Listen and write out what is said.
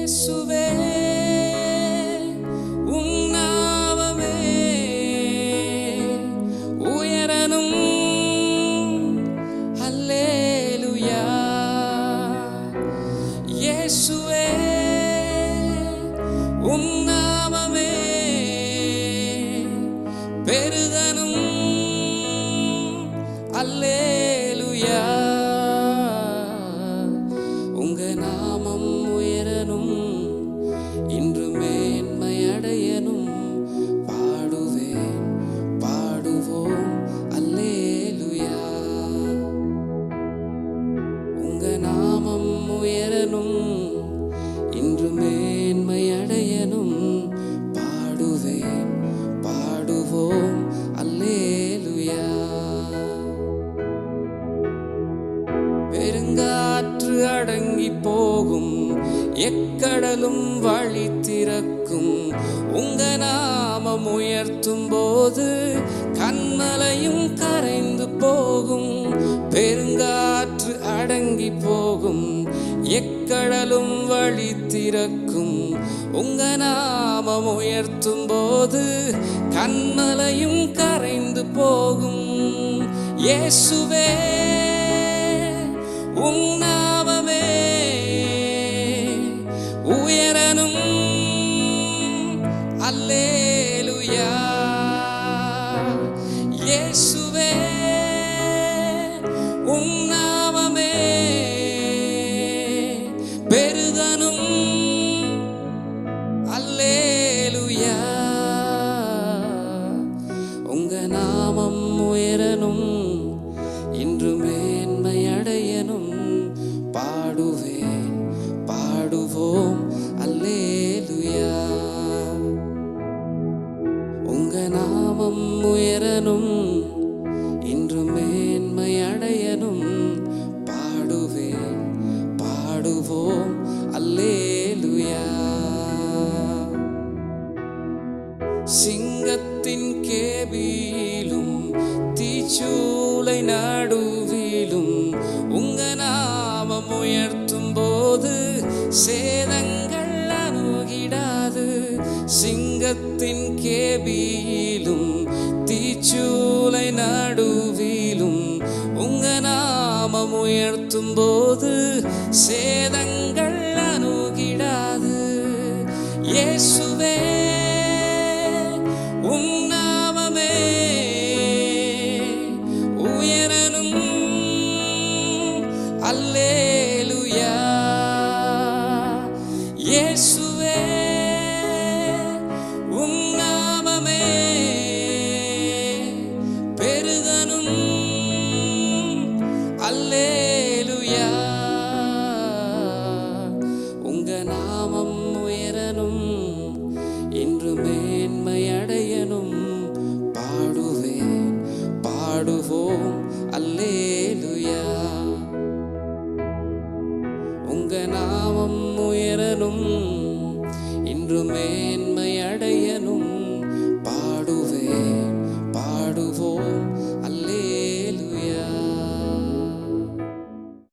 இயேசுவே உம் நாமமே உயரணும். அல்லேலூயா. இயேசுவே உம் நாமமே பெருகணும். அல்லேலூயா. உங்க நாமம் உயரணும், இன்று மேன்மை அடையணும். பாடுவேன் பாடுவோம் அல்லேலூயா. உங்க நாமம் உயரணும், இன்று மேன்மை அடையணும். பாடுவேன் பாடுவோம் அல்லேலூயா. பெருங்காற்று அடங்கி போகும், எக்கடலும் வழி திறக்கும். உங்க நாமம் உயர்த்தும் போது கன்மலையும் கரைந்து போகும். பெருங்காற்று அடங்கி போகும், எக்கடலும் வழி திறக்கும். உங்க நாமம் உயர்த்தும் போது கன்மலையும் கரைந்து போகும். இயேசுவே உம் நாமமே உயரணும். அல்லேலூயா. இயேசுவே உம் நாமமே பெருகணும். அல்லேலூயா. உங்க நாமம் உயரணும், இன்று மேன்மை அடையணும். பாடுவேன் பாடுவோம் அல்லேலூயா. உங்க நாமம் உயரணும், இன்று மேன்மை அடையணும். பாடுவேன் பாடுவோம் அல்லேலூயா. சிங்கத்தின் கேபியிலும் தீச்சூளை நடுவிலும் உங்க நாமம் உயர்த்தும் போது சேதங்கள் அணுகிடாது. சிங்கத்தின் கேபியிலும் தீச்சூளை நடுவிலும் உங்க நாமம் உயர்த்தும் போது சேதங்கள் அணுகிடாது. இயேசுவே உம் நாமமே உயரணும். அல்லேலூயா. இயேசுவே உம் நாமமே பெருகணும். அல்லேலூயா. உங்க நாமம் உயரணும், இன்று மேன்மை அடையணும். பாடுவேன் பாடுவோம் அல்லேலூயா. உங்க நாமம் உயரணும், இன்று மேன்மை